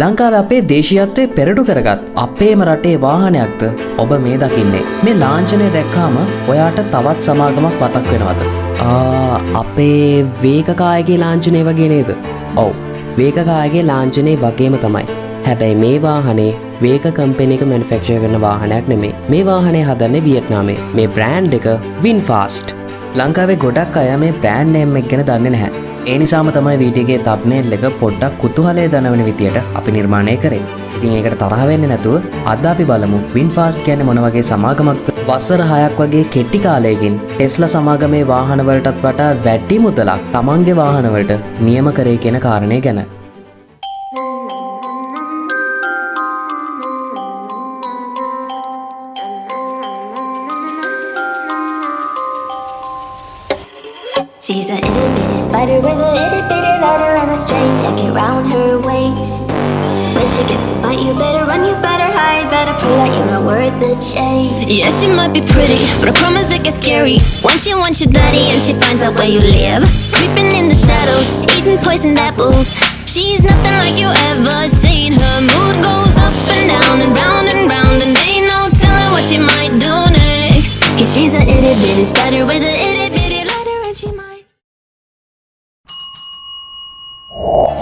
ලංකාවේ අපේ දේශීයත්වයේ පෙරටු කරගත් අපේම රටේ වාහනයක්ද ඔබ මේ දකින්නේ. මේ ලාංඡනය දැක්කාම ඔයාට තවත් සමාගමක් මතක් වෙනවද? අපේ වේගකායගේ ලාංඡනය වගේ නේද? ඔව්. වේගකායගේ ලාංඡනය වගේම තමයි. හැබැයි මේ වාහනේ වේග කම්පැනි එක මැනුෆැක්චර් කරන වාහනයක් නෙමෙයි. මේ වාහනේ හදන්නේ වියට්නාමේ. මේ බ්‍රෑන්ඩ් එක VinFast. ලංකාවේ ගොඩක් අය මේ බ්‍රෑන්ඩ් නේම් එක ගැන දන්නේ නැහැ. ඒ නිසාම තමයි වීඩියෝ එකේ තම්බ්නේල් එක පොඩ්ඩක් කුතුහලය දනවන විදියට අපි නිර්මාණය කරේ. ඉතින් ඒකට තරහ වෙන්නේ නැතුව අද අපි බලමු VinFast කියන්නේ මොන වගේ සමාගමක්ද? වසර 6ක් වගේ කෙටි කාලයකින් ටෙස්ලා සමාගමේ වාහන වලටත් වඩා වැඩි මුදලක් තමන්ගේ වාහන වලට නියම කරේ කියන කාරණේ ගැන. She's a itty bitty spider with a itty bitty letter and a straight jacket round her waist. When she gets a bite, you better run, you better hide, better pray that you're not worth the chase. Yeah, she might be pretty, but I promise it gets scary. Once she wants your daddy and she finds out where you live, creeping in the shadows, eating poisoned apples. She's nothing like you ever seen. Her mood goes up and down and round and round, and ain't no telling what she might do next. 'Cause she's a itty bitty spider with a itty bitty letter and she might.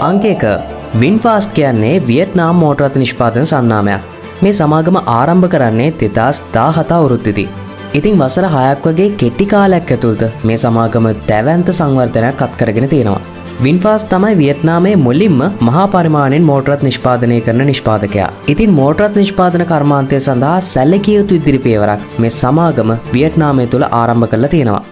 අංක 1 VinFast කියන්නේ Vietnam motor රථ නිෂ්පාදන සන්නාමයක්. මේ සමාගම ආරම්භ කරන්නේ 2017 අවුරුද්දේදී. ඉතින් වසර 6ක් වගේ කෙටි කාලයක් ඇතුළත මේ සමාගම දැවැන්ත සංවර්ධනයක් අත් කරගෙන තියෙනවා. VinFast තමයි වියට්නාමයේ මුලින්ම මහා පරිමාණයෙන් මෝටර් රථ නිෂ්පාදනය කරන නිෂ්පාදකයා. ඉතින් මෝටර් රථ නිෂ්පාදන කර්මාන්තය සඳහා සැලකිය යුතු ඉදිරි පියවරක් මේ සමාගම වියට්නාමය තුළ ආරම්භ කරලා තියෙනවා.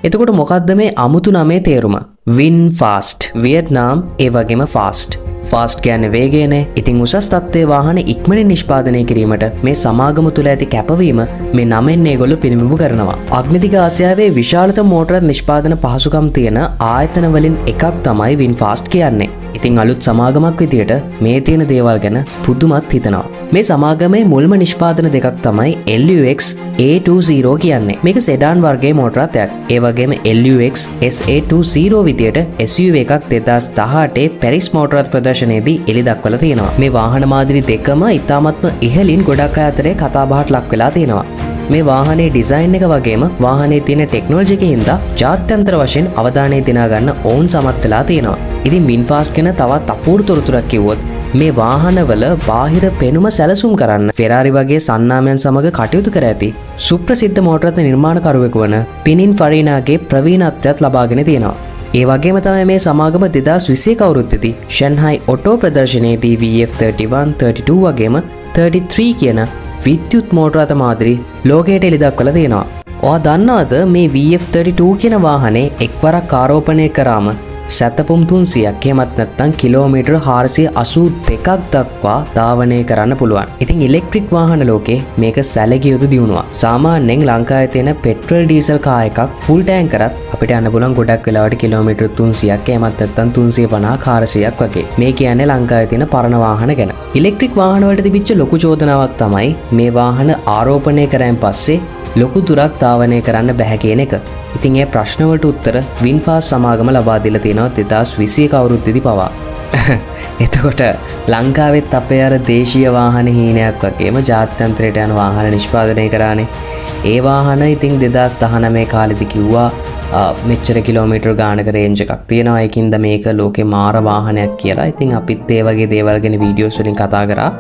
එතකොට මොකක්ද මේ අමුතු නමේ තේරුම? VinFast. වියට්නාම් ඒ වගේම ෆාස්ට්. ෆාස්ට් කියන්නේ වේගයනේ. ඉතින් උසස් තත්ත්වයේ වාහන ඉක්මනින් නිෂ්පාදනය කිරීමට මේ සමාගම තුළ ඇති කැපවීම මේ නමෙන් ඒගොල්ලෝ පිළිඹු කරනවා. අග්නිදිග ආසියාවේ විශාලතම මෝටර නිෂ්පාදන පහසුකම් තියෙන ආයතන වලින් එකක් තමයි VinFast කියන්නේ. ඉතින් අලුත් සමාගමක් විදියට මේ තියෙන දේවල් ගැන පුදුමත් හිතනවා. මේ සමාගමේ මුල්ම නිෂ්පාදන දෙකක් තමයි LUX A20 කියන්නේ. මේක සෙඩාන් වර්ගයේ මෝටර රථයක්. ඒ වගේම LUX SA20 විදියට SUV එකක් 2018 පැරිස් මෝටර රථ ප්‍රදර්ශනයේදී එළි දක්වලා තියෙනවා. මේ වාහන මාදිරි දෙකම ඉතාමත්ම ඉහළින් ගොඩක් අය අතරේ කතාබහට ලක් වෙලා තියෙනවා. මේ වාහනේ ඩිසයින් එක වගේම වාහනේ තියෙන ටෙක්නොලොජි එකේ හින්දා ජාත්‍යන්තර වශයෙන් අවධානය දිනා ගන්න ඕන් සමත් වෙලා තියෙනවා. ඉතින් VinFast ගැන තවත් අපූර්ව තොරතුරක් කිව්වොත් මේ වාහනවල බාහිර පෙනුම සැලසුම් කරන්න ෆෙරාරි වගේ සන්නාමයන් සමග කටයුතු කර ඇති සුප්‍රසිද්ධ මෝටර රථ නිර්මාණකරුවෙකු වන පිනින්ෆරීනාගේ ප්‍රවීණත්වයත් ලබාගෙන තියෙනවා. ඒ වගේම තමයි මේ සමාගම 2021 අවුරුද්දේදී ෂන්හයි ඔටෝ ප්‍රදර්ශනයේදී VF31, 32 වගේම 33 කියන විද්‍යුත් මෝටර රථ මාදිරි ලෝකයට එළි දක්වලා තියෙනවා. ඔයා දන්නවද මේ VF32 කියන වාහනේ එක්වරක් ආරෝපණය කරාම සැතපුම් 300ක් එහෙමත් නැත්නම් කිලෝමීටර් 482ක් දක්වා ධාවනය කරන්න පුළුවන්. ඉතින් ඉලෙක්ට්‍රික් වාහන ලෝකේ මේක සැලකිය යුතු දියුණුවක්. සාමාන්‍යයෙන් ලංකාවේ තියෙන පෙට්‍රල් ඩීසල් කාර් එකක් ෆුල් ටැංක් කරත් අපිට යන්න පුළුවන් ගොඩක් වෙලාවට කිලෝමීටර් 300ක් එහෙමත් නැත්නම් 350 400ක් වගේ. මේ කියන්නේ ලංකාවේ තියෙන පරණ වාහන ගැන. ඉලෙක්ට්‍රික් වාහන වලට තිබිච්ච ලොකු චෝදනාවක් තමයි මේ වාහන ආරෝපණය කරාන් පස්සේ ලොකු දුරක් ධාවනය කරන්න බැහැ කියන එක. ඉතින් ඒ ප්‍රශ්න වලට උත්තර VinFast සමාගම ලබා දීලා තියෙනවා 2021 අවුරුද්දේදී පවා. එතකොට ලංකාවෙත් අපේ අර දේශීය වාහන හීනයක් වගේම ජාත්‍යන්තරයට යන වාහන නිෂ්පාදනය කරානේ. ඒ වාහන ඉතින් 2019 කාලෙදි කිව්වා මෙච්චර කිලෝමීටර් ගානක රේන්ජ් එකක් තියෙනවා. ඒකින්ද මේක ලෝකේ මාර වාහනයක් කියලා. ඉතින් අපිත් ඒ වගේ දේවල් ගැන වීඩියෝස් වලින් කතා කරා.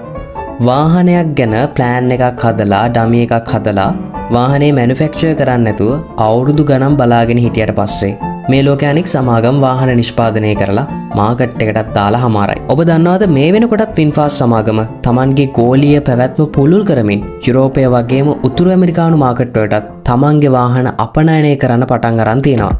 වාහනයක් ගැන ප්ලෑන් එකක් හදලා ඩමි එකක් හදලා වාහනේ මැනුෆැක්චර් කරන්න නැතුව අවුරුදු ගණන් බලාගෙන හිටියට පස්සේ මේ ලෝකයේ අනෙක් සමාගම් වාහන නිෂ්පාදනය කරලා මාකට් එකටත් දාලා හමාරයි. ඔබ දන්නවද මේ වෙනකොටත් VinFast සමාගම තමන්ගේ ගෝලීය පැවැත්ම පුළුල් කරමින් යුරෝපය වගේම උතුරු ඇමරිකානු මාකට් වලටත් තමන්ගේ වාහන අපනයනය කරන්න පටන් අරන් තියෙනවා.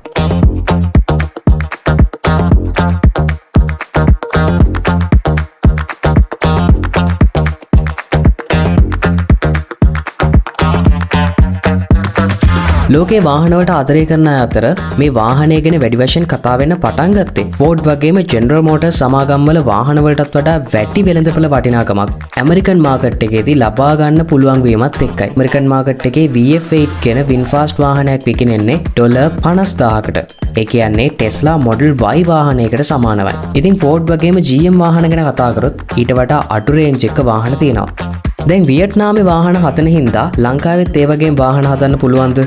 ලෝකේ වාහනවලට ආදරය කරන අය අතර මේ වාහනය ගැන වැඩි වශයෙන් කතා වෙන්න පටන් ගත්තේ ෆෝඩ් වගේම ජෙනරල් මෝටර්ස් සමාගම්වල වාහනවලටත් වඩා වැඩි වෙළඳපොළ වටිනාකමක් ඇමරිකන් මාකට් එකේදී ලබා ගන්න පුළුවන් වීමත් එක්කයි. ඇමරිකන් මාකට් එකේ VF8 කියන VinFast වාහනයක් විකිනෙන්නේ $50,000කට. ඒ කියන්නේ ටෙස්ලා මොඩල් Y වාහනයකට සමානයි. ඉතින් ෆෝඩ් වගේම GM වාහන ගැන කතා කරොත් ඊට වඩා අඩු රේන්ජ් එක වාහන තියෙනවා. දැන් වියට්නාමේ වාහන හදන හින්දා ලංකාවෙත් ඒ වගේ වාහන හදන්න පුළුවන්ද?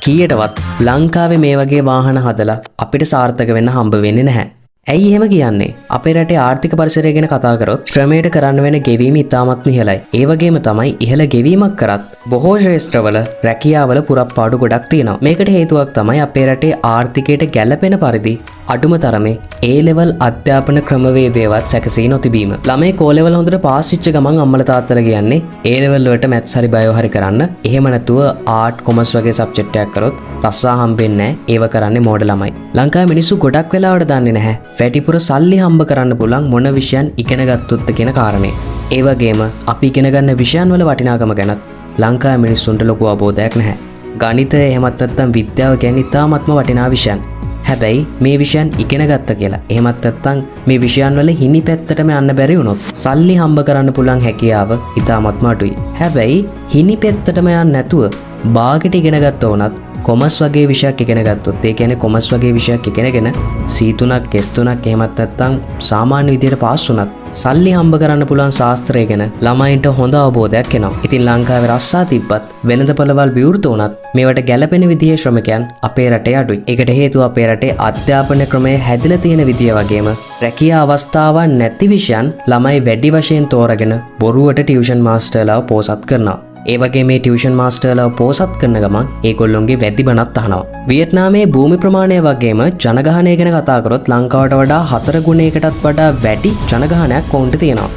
කීයටවත් ලංකාවේ මේ වගේ වාහන හදලා අපිට සාර්ථක වෙන්න හම්බ වෙන්නේ නැහැ. ඇයි එහෙම කියන්නේ? අපේ රටේ ආර්ථික පරිසරය ගැන කතා කරොත් ශ්‍රමයට කරන්න වෙන ගෙවීම ඉතාමත් ඉහළයි. ඒ වගේම තමයි ඉහළ ගෙවීමක් කරත් බොහෝ ශේෂ්ත්‍රවල රැකියාවල පුරප්පාඩු ගොඩක් තියෙනවා. මේකට හේතුවක් තමයි අපේ රටේ ආර්ථිකයට ගැළපෙන පරිදි අඩුම තරමේ A-level අධ්‍යාපන ක්‍රමවේදයවත් සැකසී නොතිබීම. ළමයි කෝ-level හොඳට පාස් වෙච්ච ගමන් අම්මලා තාත්තලා කියන්නේ A-level වලට maths හරි bio හරි කරන්න. එහෙම නැතුව art commerce වගේ subject එකක් කරොත් රස්සා හම්බෙන්නේ නැහැ. ඒව කරන්නේ මෝඩ ළමයි. ලංකාවේ මිනිස්සු ගොඩක් වෙලාවට දන්නේ නැහැ වැඩිපුර සල්ලි හම්බ කරන්න පුළුවන් මොන විෂයන් ඉගෙන ගත්තොත්ද කියන කාරණේ. ඒ වගේම අපි ඉගෙන ගන්න විෂයන් වල වටිනාකම ගැනත් ලංකාවේ මිනිස්සුන්ට ලොකු අවබෝධයක් නැහැ. ගණිතය එහෙමත් නැත්නම් විද්‍යාව කියන්නේ ඉතාමත්ම වටිනා විෂයන්. හැබැයි මේ විෂයන් ඉගෙන ගත්ත කියලා එහෙමත් නැත්නම් මේ විෂයන් වල හිණි පැත්තටම යන්න බැරි වුණොත් සල්ලි හම්බ කරන්න පුළුවන් හැකියාව ඉතාමත්ම අඩුයි. හැබැයි හිණි පැත්තටම යන්න නැතුව බාගෙට ඉගෙන ගත්ත උනත් කොමර්ස් වගේ විෂයක් ඉගෙන ගත්තොත් ඒ කියන්නේ කොමර්ස් වගේ විෂයක් ඉගෙනගෙන C3ක් S3ක් එහෙමත් නැත්නම් සාමාන්‍ය විදියට පාස් වුණත් සල්ලි හම්බ කරන්න පුළුවන් ශාස්ත්‍රය ගැන ළමයින්ට හොඳ අවබෝධයක් එනවා. ඉතින් ලංකාවේ රස්සා තිබ්බත් වෙළඳපොළවල් විවෘත වුණත් මේවට ගැළපෙන විදිහේ ශ්‍රමිකයන් අපේ රටේ අඩුයි. ඒකට හේතුව අපේ රටේ අධ්‍යාපන ක්‍රමය හැදිලා තියෙන විදිය වගේම රැකියා අවස්ථාවන් නැති විෂයන් ළමයි වැඩි වශයෙන් තෝරගෙන බොරුවට ටියුෂන් මාස්ටර්ලාව පෝසත් කරනවා. ඒ වගේ මේ ටියුෂන් මාස්ටර්ලාව පෝසත් කරන ගමන් ඒගොල්ලොන්ගේ වැදි බණත් අහනවා. වියට්නාමේ භූමි ප්‍රමාණය වගේම ජනගහනය ගැන කතා කරොත් ලංකාවට වඩා 4 ගුණයකටත් වඩා වැඩි ජනගහනයක් ඔවුන්ට තියෙනවා.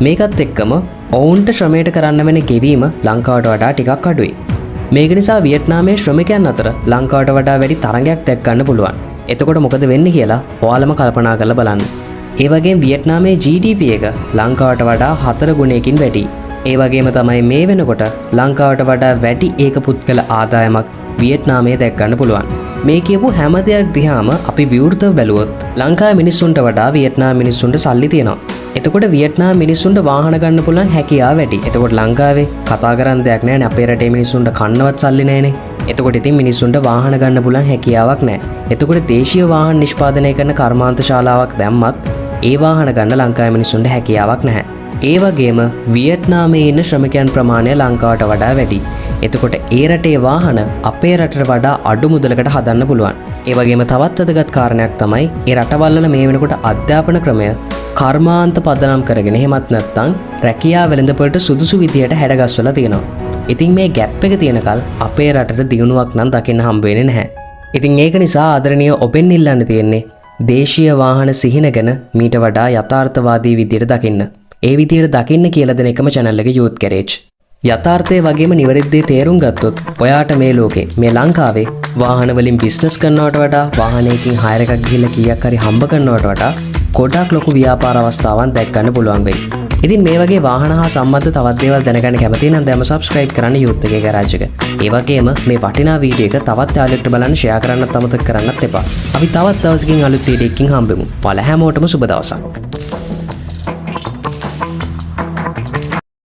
මේකත් එක්කම ඔවුන්ට ශ්‍රමයට කරන්න වෙන ගෙවීම ලංකාවට වඩා ටිකක් අඩුයි. මේක නිසා වියට්නාමේ ශ්‍රමිකයන් අතර ලංකාවට වඩා වැඩි තරඟයක් දැක්කන්න පුළුවන්. එතකොට මොකද වෙන්නේ කියලා ඔයාලම කල්පනා කරලා බලන්න. ඒ වගේම වියට්නාමේ GDP එක ලංකාවට වඩා 4 ගුණයකින් වැඩි. ඒ වගේම තමයි මේ වෙනකොට ලංකාවට වඩා වැඩි ඒක පුද්ගල ආදායමක් වියට්නාමයේ දැක්කන්න පුළුවන්. මේ කියපු හැම දෙයක් දිහාම අපි විවෘතව බැලුවොත් ලංකාවේ මිනිස්සුන්ට වඩා වියට්නාම මිනිස්සුන්ට සල්ලි තියෙනවා. එතකොට වියට්නාම මිනිස්සුන්ට වාහන ගන්න පුළුවන් හැකියාව වැඩි. එතකොට ලංකාවේ කතා කරන්න දෙයක් නැහැ නේ. අපේ රටේ මිනිස්සුන්ට කන්නවත් සල්ලි නැහැනේ. එතකොට ඉතින් මිනිස්සුන්ට වාහන ගන්න පුළුවන් හැකියාවක් නැහැ. එතකොට දේශීය වාහන නිෂ්පාදනය කරන කර්මාන්ත ශාලාවක් දැම්මත් ඒ වාහන ගන්න ලංකාවේ මිනිස්සුන්ට හැකියාවක් නැහැ. ඒ වගේම වියට්නාමයේ ඉන්න ශ්‍රමිකයන් ප්‍රමාණය ලංකාවට වඩා වැඩි. එතකොට ඒ රටේ වාහන අපේ රටට වඩා අඩු මුදලකට හදන්න පුළුවන්. ඒ වගේම තවත් වැදගත් කාරණයක් තමයි ඒ රටවල් වල මේ වෙනකොට අධ්‍යාපන ක්‍රමය කර්මාන්ත පදනම් කරගෙන එහෙමත් නැත්නම් රැකියාව වෙළඳපොළට සුදුසු විදියට හැඩගස්වලා තියෙනවා. ඉතින් මේ ගැප් එක තියෙනකල් අපේ රටට දියුණුවක් නම් දකින්න හම්බ වෙන්නේ නැහැ. ඉතින් ඒක නිසා ආදරණීය ඔබෙන් ඉල්ලන්න තියෙන්නේ දේශීය වාහන සිහින ගැන මීට වඩා යථාර්ථවාදී විදියට දකින්න. ඒ විදියට දකින්න කියලා දෙන එකම channel එක Youth Garage. යථාර්ථය වගේම නිවැරදි තේරුම් ගත්තොත් ඔයාට මේ ලෝකේ මේ ලංකාවේ වාහන වලින් බිස්නස් කරනවට වඩා වාහනයකින් හයර් එකක් ගිහලා කීයක් හරි හම්බ කරනවට වඩා ගොඩක් ලොකු ව්‍යාපාර අවස්ථාවන් දැක් ගන්න පුළුවන් වෙයි. ඉතින් මේ වගේ වාහන හා සම්බන්ධ තවත් දේවල් දැනගන්න කැමති නම් දැන්ම subscribe කරන්න Youth Garage එක. ඒ වගේම මේ වටිනා වීඩියෝ එක තවත් යාළුවෙක්ට බලන්න share කරන්නත් අමතක කරන්නත් එපා. අපි තවත් දවසකින් අලුත් වීඩියෝ එකකින් හම්බෙමු. ඔයාලා හැමෝටම සුබ දවසක්.